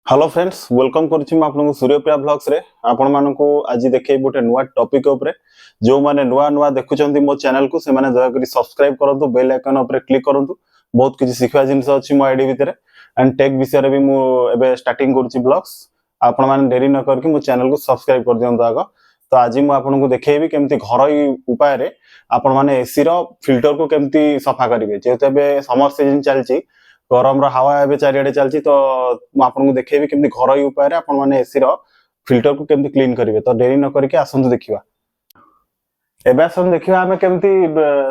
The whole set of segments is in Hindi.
हेलो फ्रेंड्स वेलकम करुछि मैं आपन सूर्यप्रिया ब्लॉग्स रे आपण मानको आज देखै गोटे नुवा टॉपिक ऊपर जो माने नुवा नुवा देखुचंती मो चैनल को से माने दया करी सब्सक्राइब करंतु बेल आइकन ऊपर क्लिक करंतु बहुत किछि सिखवा जिंस अछि मो आईडी भितरे एंड टेक विषय रे भी मो एबे स्टार्टिंग करुछि ब्लॉग्स आपण माने देरी न करके मो चैनल को सब्सक्राइब कर दियंतु आगो। तो आज मु आपन को देखैबी केमती घरोई उपाय रे आपण माने एसी रो फिल्टर को केमती सफा करिवे जेते बे समर सीजन चलची गरम रो हवा एबे चारियाडे चलची तो मु आपन को देखैबी केमती घरोई उपाय रे आपण माने एसी रो फिल्टर को केमती क्लीन करिवे। तो देरी न करके आसंतु देखिबा एबे आसन देखिबा हमें केमती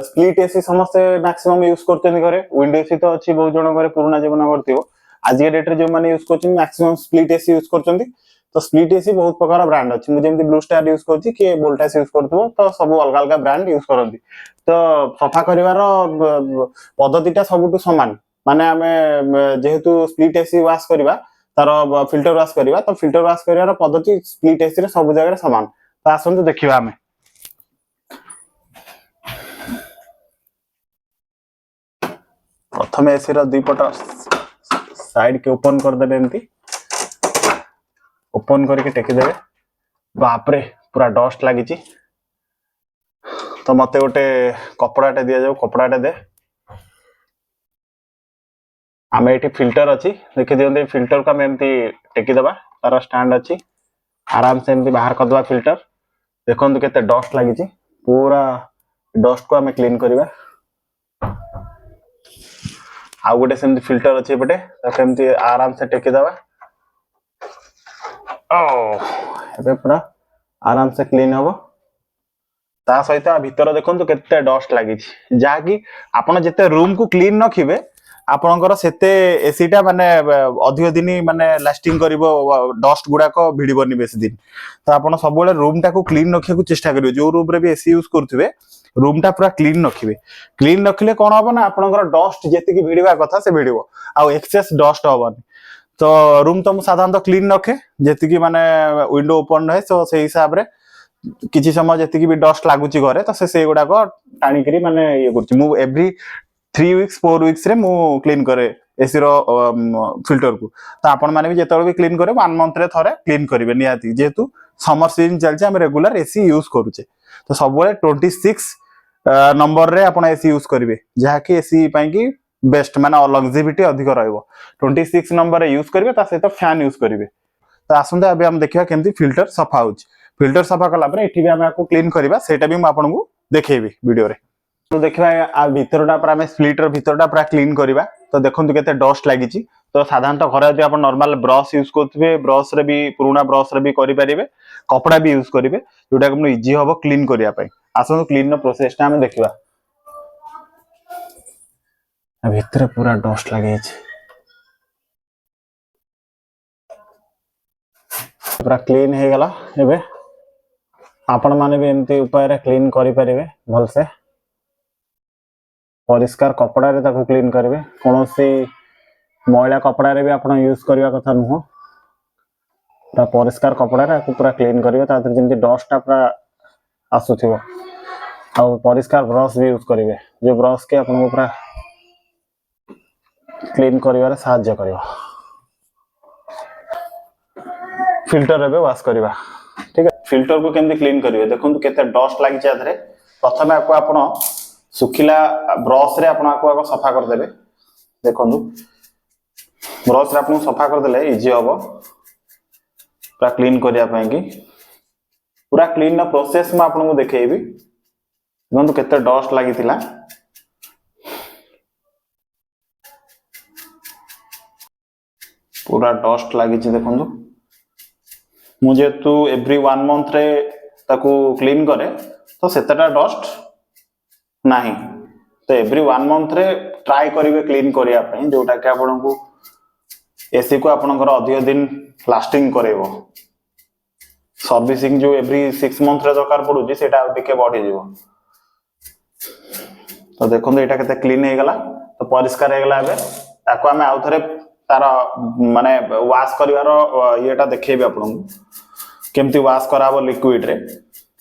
स्प्लिट एसी समस्त मैक्सिमम यूज करते घरे विंडो एसी तो अच्छी बहुत जन घरे पुराना जीवन करथिबो आज के डेट रे जो माने यूज करछन मैक्सिमम स्प्लिट एसी यूज करछन। तो स्प्लिट एसी बहुत प्रकार ब्रांड अछि मु जेमती ब्लू स्टार यूज करछि कि वोल्टास यूज करथबो तो सब अलग अलग ब्रांड यूज करंती। तो सफा करिवार पद्धतिटा सबटु समान माने हमें जेहेतु स्प्लिट एसी वाश करबा तार फिल्टर वाश करबा तो फिल्टर वाश करिवार पद्धति स्प्लिट एसी रे सब जगह समान। तो आसंतु देखिबा हमें प्रथम एसी रो दुई पट साइड के ओपन कर देबे एमती ओपन करके टेकी देबे बाप रे पूरा डस्ट लागी ची। तो मते गोटे कपड़ाटे दिया जाऊ कपड़ाटे दे आम ये फिल्टर अच्छी देखी दिखते फिल्टर को आम एमती टेकी दबा तार स्टैंड अच्छी आराम से एमती बाहर करदबा फिल्टर देखो केते डस्ट लगी पूरा डस्ट को आम क्लीन करवा। आउ गोटे सेमती फिल्टर अच्छी एपटे सेमती आराम से टेकी दबा एबे पूरा आराम से क्लीन हम ता सहित भीतर देखो केते डस्ट लगी जहाँकि आपन जिते रूम को क्लीन रखिबे आपनकर सेते एसीटा माने अधिक दिन माने लास्टिंग करिवो डस्ट गुडाक भिड़बनी बेसी दिन। तो आपन सब बेले रूम टा को क्लीन रखिया को चेष्टा करिवे जो रूम रे भी एसी यूज करथिबे रूम टा पूरा क्लीन रखिबे क्लीन रखिले कोन हबो ना आपनकर डस्ट जेति की भिड़िबा कथा से भिड़िबो आ एक्सेस डस्ट हबनी। तो रूम तो साधारणतः क्लीन रखे जेति की माने विंडो ओपन रहे तो से हिसाब रे किछि समय जेति की भी डस्ट लागुची घरे तो से गुडाक टाणी करी माने ये करछि मु एवरी 3 वीक्स 4 वीक्स रे मु क्लीन करे एसी रो फिल्टर को। तो आपण माने भी जेतबे भी क्लीन करे 1 मंथ रे थरे क्लीन करिवे नियाती जेहेतु समर सीजन चलचे हम रेगुलर एसी यूज करूचे। तो सब बेले 26 नंबर रे आपण एसी यूज करिवे जहा कि एसी पई की बेस्ट माने लॉन्जेविटी अधिक रहइबो 26 नंबर रे यूज करिवे ता सहित फैन यूज करिवे। तो आसंते अबे हम देखिबा केमती फिल्टर सफा होची फिल्टर सफा कला पर एठी भी हम आपको क्लीन करबा सेटा भी हम आपन को देखेबी वीडियो रे। तो देखिबा आ भीतरटा पर हम स्प्लिटर भीतरटा पूरा क्लीन करबा। तो देखंतु केते डस्ट लागि ची। तो साधारणतः घरे जदि आपण नॉर्मल ब्रश यूज करथबे ब्रश रे भी पुराना ब्रश रे भी करि परिबे कपड़ा भी यूज करिवे जोटा कि इजी हबो क्लीन करिया पई। आसंतु क्लीन नो प्रोसेस टा हम देखिबा भीतर पूरा डस्ट लागि ची पूरा क्लीन हे गला एबे आपण माने भी एमती उपाय रे क्लीन करि परिबे भल से परिष्कार कपड़ा रे ताको क्लीन करिवे कोनोसी मैला कपड़ा रे भी आपण यूज करबा कथा नुहो पूरा परिष्कार कपड़ा रे पूरा क्लीन करिवे ता जेमती डस्ट ता पूरा आसुथिबो आ परिष्कार ब्रश भी यूज करिवे जो ब्रश के आपण पूरा क्लीन करिवारे सहायता करिवो। फिल्टर रे वाश करिवा ठीक है फिल्टर को केमती क्लीन करिवे देखंतु केते डस्ट लागि छै आधरे प्रथम आपको आपण सुखिला ब्रश रे आपण आपको सफा कर देबे देखंतु ब्रश रे आपण सफा कर देले इजी हबो पूरा क्लीन करिया पई की पूरा क्लीन ना प्रोसेस में आपण को देखेबी देखंतु केते डस्ट लागि थिला पूरा डस्ट लागि छै देखंतु मुझे तू एवरी 1 मंथ रे ताको क्लीन करे तो सेतटा डस्ट नाही। तो एवरी 1 मंथ रे ट्राई करिवे क्लीन करिया पई जोटा कि आपन को एसी को आपनकर अधिक दिन लास्टिंग करेबो सर्विसिंग जो एवरी 6 मंथ रे दरकार पडुची सेटा टिके बढ़ी जीवो। तो देखो एटा केते क्लीन हे गला तो परिष्कार हे गला एबे ताको हमें आउ थरे तार माने वाश करिवार येटा देखेबे आपन को केमती वाश कराबो लिक्विड रे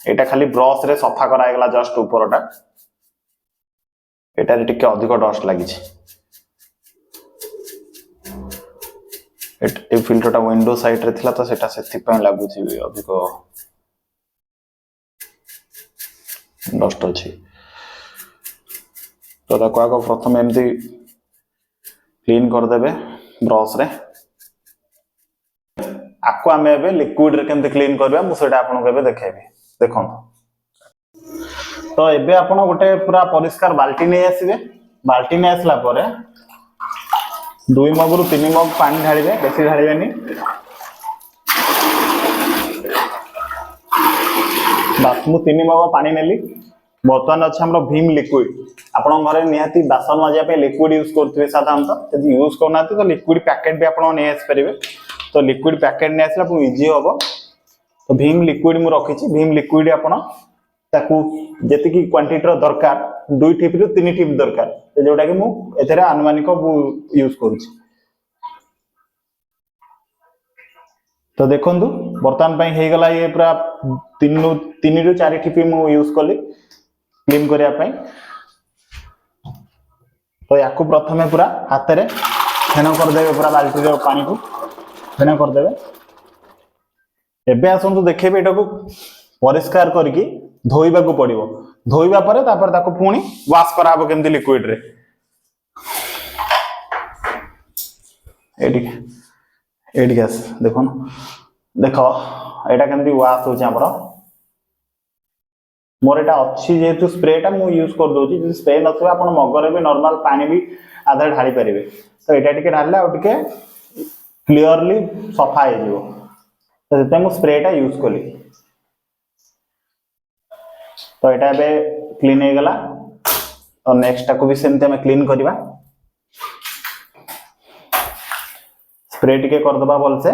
एटा खाली ब्रश रे सफा करा हे गला जस्ट ऊपरटा एटा रे टिके अधिक डस्ट लागि छी ए फिल्टरटा विंडो साइड रे थिला तो सेटा सेथि पय लागुची अधिक डस्ट अछि। तो ताको आगो प्रथम एमती क्लीन कर देबे ब्रश रे। आपको आम ए लिक्विड रे केमते क्लीन करबा मु सेटा आपन को देखेबी देखो। तो एबे आपन गोटे पूरा परिष्कार बाल्टी नै आसीबे। बाल्टी नै आसला परे 2 मग रु 3 मग पानी ढालिबे, बेसी ढालिबेनी। बस मु 3 मग पानी नेली। बर्तमान अच्छा हमरो भीम लिक्विड। आपन घरे निहाती बासन माजिया पे लिक्विड यूज करथबे साधारणतः। यदि यूज करना तो लिक्विड पैकेट भी आपन नै आस परिबे। तो लिक्विड पैकेट नै आसला पु इजी होबो। तो भीम लिक्विड मु रखिछि। भीम लिक्विड आपन ताकू जेतिकी क्वांटिटी रो दरकार 2 टिप रु 3 टिप दरकार, जोटा कि मु एथरे अनुमानिक यूज करूछि। तो देखंतु बर्तमान पई हे गला ये पूरा 3 रु 4 टिप मु यूज कली क्लीन करिया पई। तो याकू प्रथमे पूरा हाथ रे फेण कर देबे, पूरा बाल्टी रो पानी को फेण कर देबे। एबे आसंतु देखेबे एटा को परिष्कार करके धोइबा को पड़िबो। धोइबा परे तापर ताको पुणी वाश कराबो केमति लिक्विड रे। एडी गैस देखो देखो एटा केमति वाश होछि हमरो। मोर एटा अच्छी जेतु स्प्रेटा मु यूज कर दोछि। जे स्प्रे नथबे आपण मगरे भी नॉर्मल पानी भी आधा ढाली परिबे। तो एटा टिके ढालले आ टिके क्लियरली सफा हे जिवो। तो सेते मु स्प्रेटा यूज कली। तो एटा बे क्लीन हे गला। तो नेक्स्ट टाको भी सेमते हम क्लीन करबा। स्प्रे टिके कर दबा बोल से।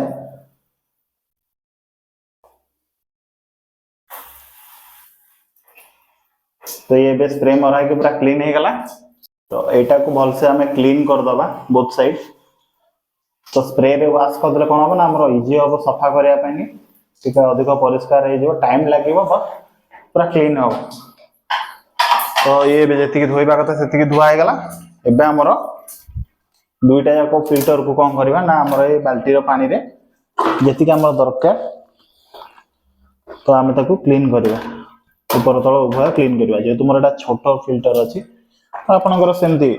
तो ये बे स्प्रे मरा के पूरा क्लीन हे गला। तो एटा को भल से हमें क्लीन कर दबा बोथ साइड। तो स्प्रे रे वाश कर दले कोन हो ना हमरो इजी हो सफा करिया पनी। टिके अधिक परिष्कार हे जो टाइम लागिवो बस पूरा क्लीन हो। तो ये बे जति की धोइबा कथा सेति की धुआ हे गला। एबे हमरो दुईटा जाको फिल्टर को कोन करबा ना हमरो ए बाल्टी रो पानी रे जति की हमरो दरकार तो हम ताको क्लीन करबा। ऊपर तळ उभय क्लीन करबा। जे तुमरो एटा छोटो फिल्टर अछि तो आपनकर सेमती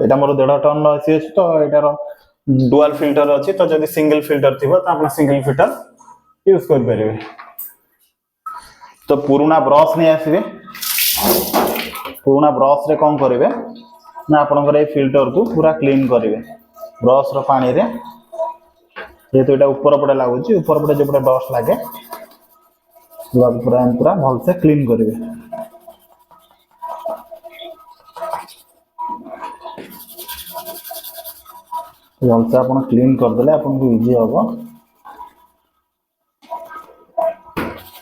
एटा मोर 1.5 टन रो अछि तो एटार डुअल फिल्टर अछि। तो जदि सिंगल फिल्टर थिबो तो आपण सिंगल फिल्टर यूज कर परिबे। तो पुराना ब्रश नै आसीबे। पुराना ब्रश रे कोन करिवे ना आपनकर ए फिल्टर को पूरा क्लीन करिवे ब्रश रो पानी रे। ये तो एटा ऊपर पड़े लागुची, ऊपर पड़े जे पड़े डस्ट लागे पूरा भल से क्लीन करिवे। भल से आपण क्लीन कर देले आपण को इजी होबो।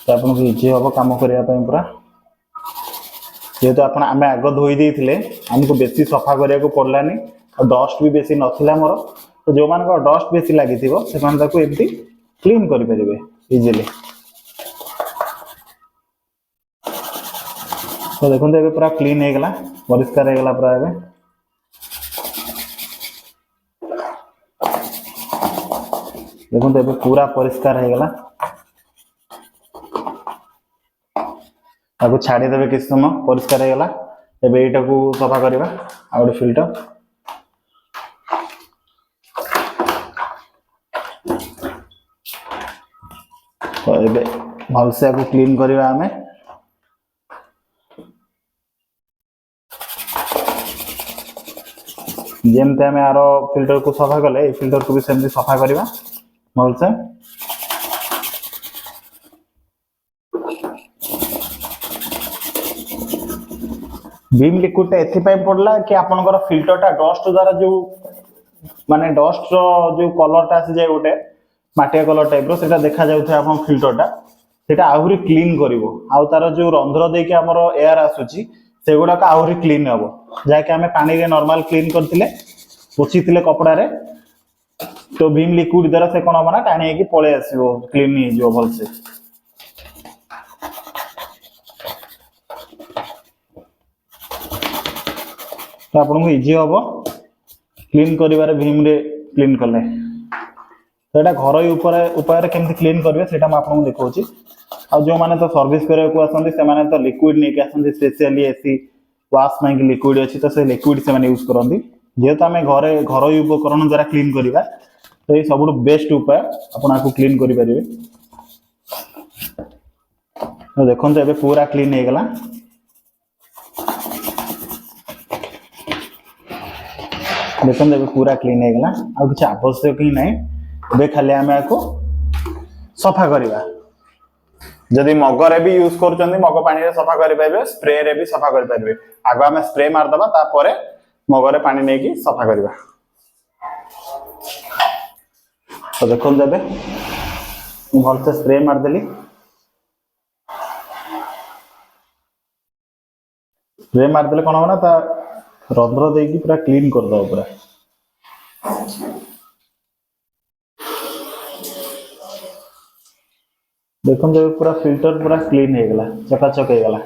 तो आपण को इजी होबो काम करिया पई पूरा। ये तो आपण आमे आगो धोई देथिले हमको बेसी सफा करिया को पड़लानी और डस्ट भी बेसी नथिला मोर। तो जो मान को डस्ट बेसी लागि थिबो से मान ताको एमती क्लीन करि परिबे इजीली। तो देखो एबे पूरा क्लीन हे गला, परिष्कार हे गला पूरा। एबे देखो एबे पूरा परिष्कार हे गला। ताको छाड़ी देबे किछ समय परिष्कार हे गला। एबे एटा को सफा करबा आ ओडे फिल्टर। तो एबे भल से आको क्लीन करबा हमें। जेमते हमें आरो फिल्टर को सफा कले ए फिल्टर को भी सेमती सफा करबा भल से। भीम लिक्विड एथि पई पड़ला कि आपनकर फिल्टरटा डस्ट द्वारा जो माने डस्ट रो जो कलरटा आसी जाय गोटे माटिया कलर टाइप रो सेटा देखा जाउथे आपन फिल्टरटा सेटा आहुरी क्लीन करिवो। आ तार जो रंध्र दे के हमरो एयर आसुची सेगुडा का आहुरी क्लीन हबो। जा के हमें पानी रे नॉर्मल क्लीन करथिले पोछिथिले कपड़ा रे। तो भीम लिक्विड द्वारा से कोन हबना टाणी की पळे आसीबो क्लीन नि जो भल से। तो आपन को इजी हबो क्लीन करिवारे भीम रे क्लीन करले। तो यहाँ घर उपाय केमती क्लीन करेंगे से आपको देखा जो मैंने तो सर्विस करने आसती से तो लिक्विड नहीं आसती स्पेशली एसी वाश में लिक्विड अच्छी तो से लिक्विड से यूज करती जेहेतु आम घर उपकरण द्वारा क्लीन करवा तो ये सब बेस्ट उपाय आपको क्लीन करेंगे। तो देखो ये पूरा क्लीन हो गला देखो ये पूरा क्लीन हो गला आ किसी आवश्यक ही ना खाली आम आपको सफा करवा जदि मगरे भी यूज कर मग पानी रे सफा करें स्प्रे रे भी सफा करें आग आम स्प्रे मारदबा तापर मगरे पानी नहीं कि सफा करवा। तो देखो भल से स्प्रे मारदेली स्प्रे मारदेले कौन हम ना रंध्र देकी पूरा क्लीन करदे पूरा देखो पूरा फिल्टर पूरा क्लीन हो गला चकाचक हो गला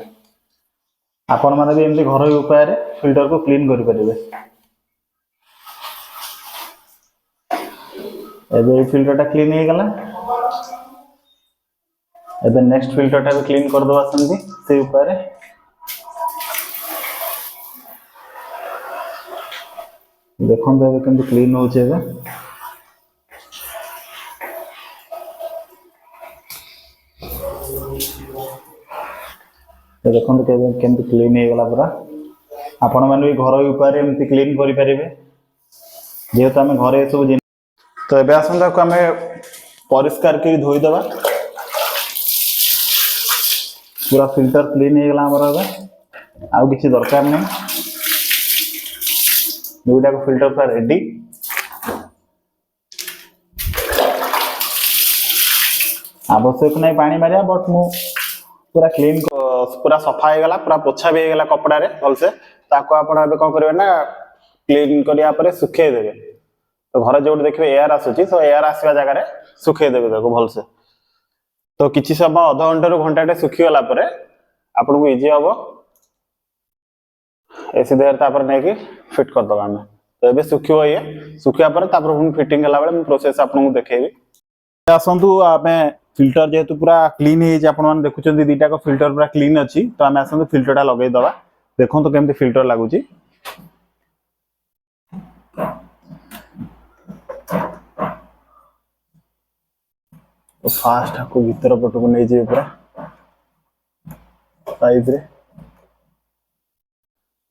आपण माने भी एमती घर उपाय रे फिल्टर को क्लीन करि परिबे। एबे फिल्टर टा क्लीन हो गला एबे नेक्स्ट फिल्टर टा भी क्लीन कर दवा संदी से उपाय रे देखो एबे केमती क्लीन हो छे तो देखो केमती क्लीन हो गला पूरा आपण मैंने भी घर उपाय एमती क्लीन करें जेहेतु आम घर सब जिन तो ये आसंता को आम परिष्कार कर धोईदबा पूरा फिल्टर क्लीन हो गला आमर आउ किसी दरकार नहीं दुईटा को फिल्टर पूरा रेडी आवश्यक नहीं पानी मारिया बट मु पूरा क्लीन पूरा सफा हो गला पूरा पोछा भी हो गला कपड़ा रे भलसे ताको आपण एबे कोन करबे ना क्लीन करिया परे सुखे देबे तो घर जो देखबे एयर आसुची सो एयर आसीबा जगह रे सुखे देबे ताको भलसे तो किछि समय आधा घंटा रो घंटाटे सुखी गला परे आपण को इजी हबो एसी देर तापर नै कि फिट कर दबा हमें तो एबे सुखियो ये सुखिया परे तापर हम फिटिंग गला बेले प्रोसेस आपन को देखेबी। आसंतु आमे फिल्टर जेहेतु पूरा क्लीन हो देखुं दीटा को फिल्टर पूरा क्लीन अच्छी तो आम आस फिल्टर टा लगे दबा देखो तो केमती फिल्टर लगुच तो फास्ट आपको भीतर पट को नहीं जाए पूरा साइज रे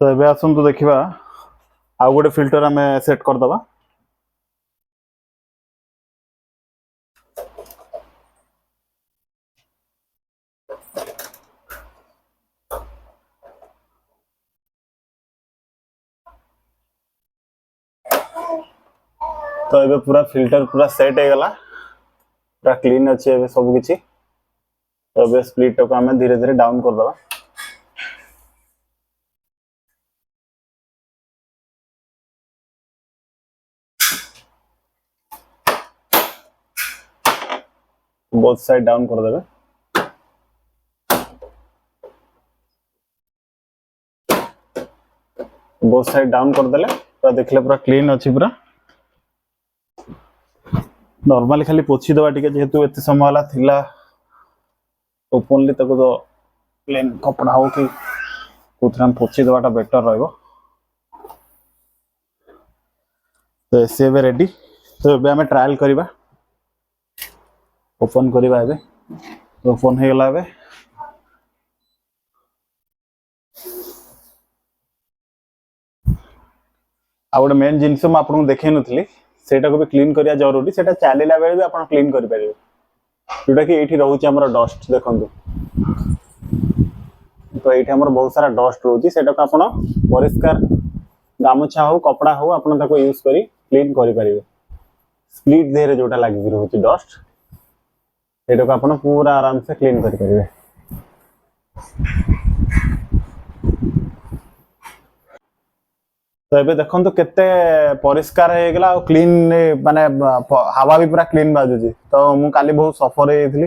तो एबे आसंतु देखिबा आउ गोटे फिल्टर आम सेट कर दबा तो ये पूरा फिल्टर पूरा सेट हो गला पूरा क्लीन अच्छे ये सब किछि तो ये स्प्लिट को आम धीरे धीरे डाउन कर दबा बोथ साइड डाउन कर देबे बोथ साइड डाउन कर देले पूरा देखले पूरा क्लीन अच्छी पूरा नॉर्मली खाली पोछि दवा टिके जेहेतु एते समय वाला थिला ओपनली तको तो प्लेन कपड़ा हो कि कोथराम पोछि दवाटा बेटर रहबो तो एसे बे रेडी तो एबे हमें ट्रायल करबा ओपन करबा एबे ओपन हे गला एबे आ गोटे मेन जिनस मु आपन देखै नथली सेटा को भी क्लीन करिया जरूरी सेटा चलीला बेले भी आपण क्लीन करि परिबे जोटा कि एठी रहउची हमर डस्ट देखंतु तो एठी हमर बहुत सारा डस्ट रहउची सेटा को आपण परिष्कार गामछा हो कपड़ा हो आपण ताको यूज करी क्लीन करि परिबे स्प्लिट देहरे जोटा लागि रहउची डस्ट सेटा को आपण पूरा आराम से क्लीन करि परिबे। तो ये देखो केते परिष्कार हो गला क्लीन माने हवा भी पूरा क्लीन बाजुची तो मु काली बहुत सफर होइथली।